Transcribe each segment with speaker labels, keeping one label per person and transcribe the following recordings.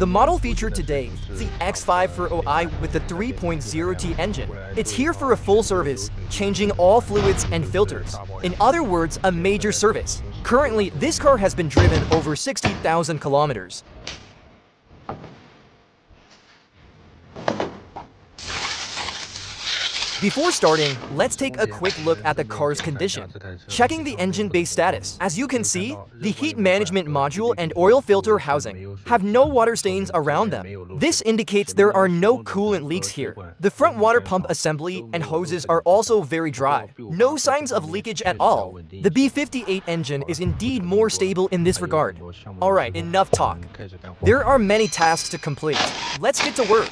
Speaker 1: The model featured today is the X5 for OI with the 3.0T engine. It's here for a full service, changing all fluids and filters. In other words, a major service. Currently, this car has been driven over 60,000 kilometers. Before starting, let's take a quick look at the car's condition. Checking the engine bay status. As you can see, the heat management module and oil filter housing have no water stains around them. This indicates there are no coolant leaks here. The front water pump assembly and hoses are also very dry. No signs of leakage at all. The B58 engine is indeed more stable in this regard. Alright, enough talk. There are many tasks to complete. Let's get to work.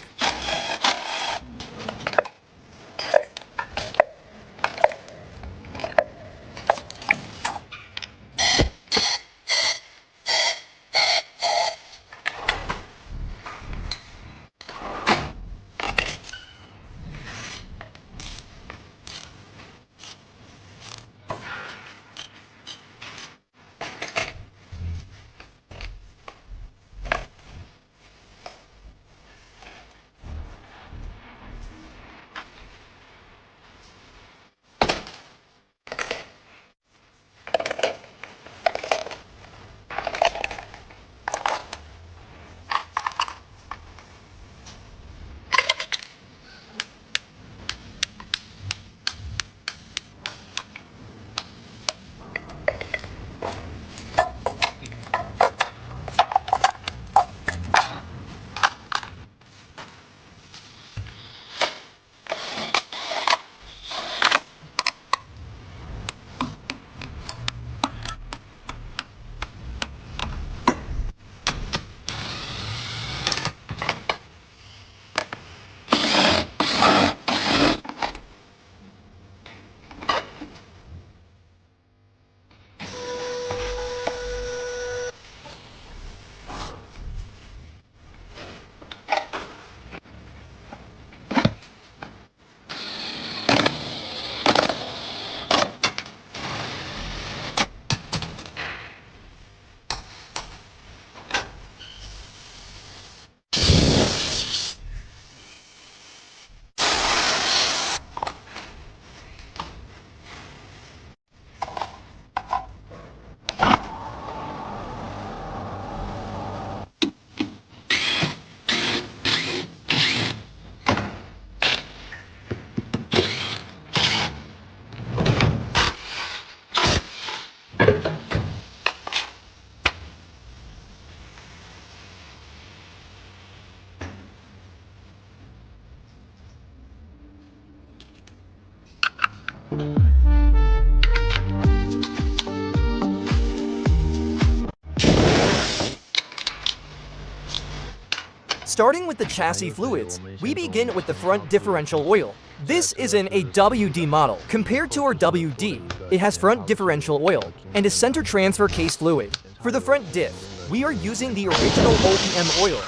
Speaker 1: Starting with the chassis fluids, we begin with the front differential oil. This is an WD model. Compared to our WD, it has front differential oil and a center transfer case fluid. For the front diff, we are using the original OEM oil.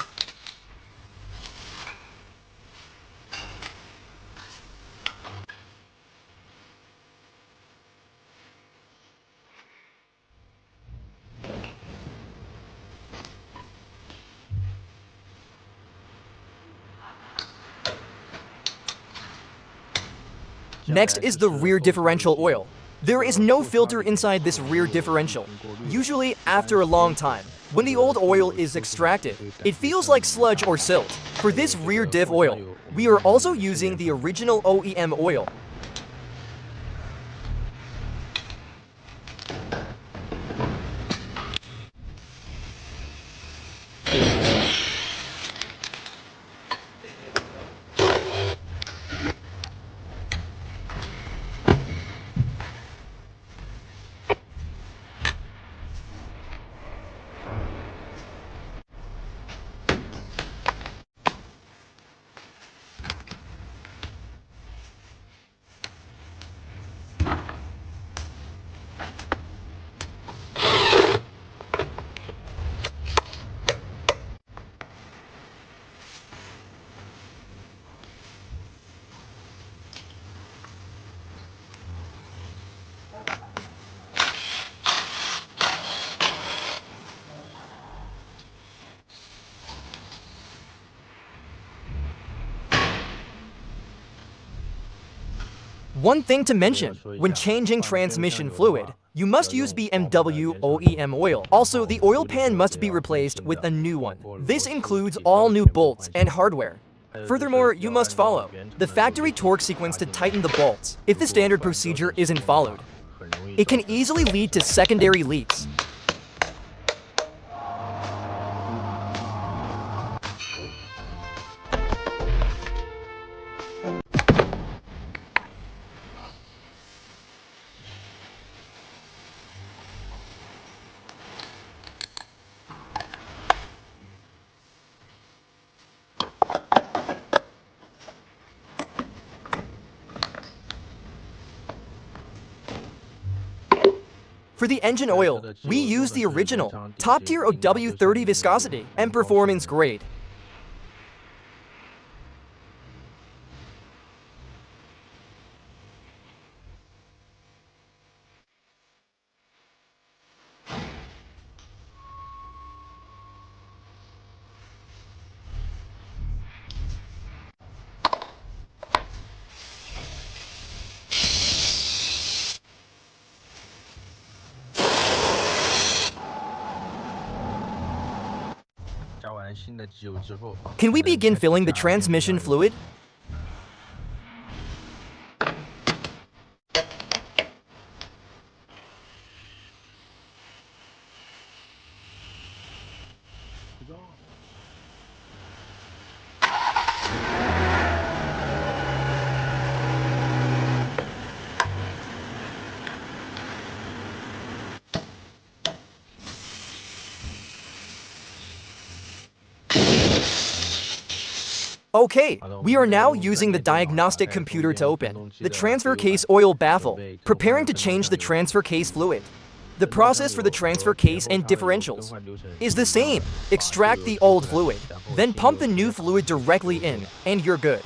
Speaker 1: Next is the rear differential oil. There is no filter inside this rear differential. Usually, after a long time, when the old oil is extracted, it feels like sludge or silt. For this rear diff oil, we are also using the original OEM oil. One thing to mention, when changing transmission fluid, you must use BMW OEM oil. Also, the oil pan must be replaced with a new one. This includes all new bolts and hardware. Furthermore, you must follow the factory torque sequence to tighten the bolts. If the standard procedure isn't followed, it can easily lead to secondary leaks. For the engine oil, we use the original, top-tier OW30 viscosity and performance grade. Can we begin filling the transmission fluid? Okay, we are now using the diagnostic computer to open the transfer case oil baffle, preparing to change the transfer case fluid. The process for the transfer case and differentials is the same. Extract the old fluid, then pump the new fluid directly in, and you're good.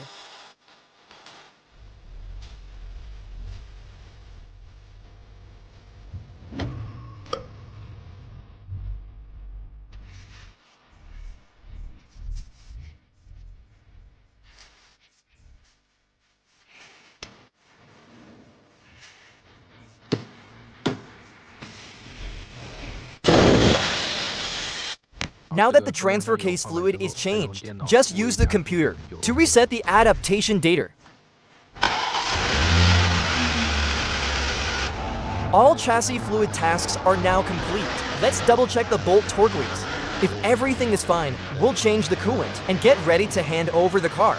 Speaker 1: Now that the transfer case fluid is changed, just use the computer to reset the adaptation data. All chassis fluid tasks are now complete. Let's double check the bolt torque leads. If everything is fine, we'll change the coolant and get ready to hand over the car.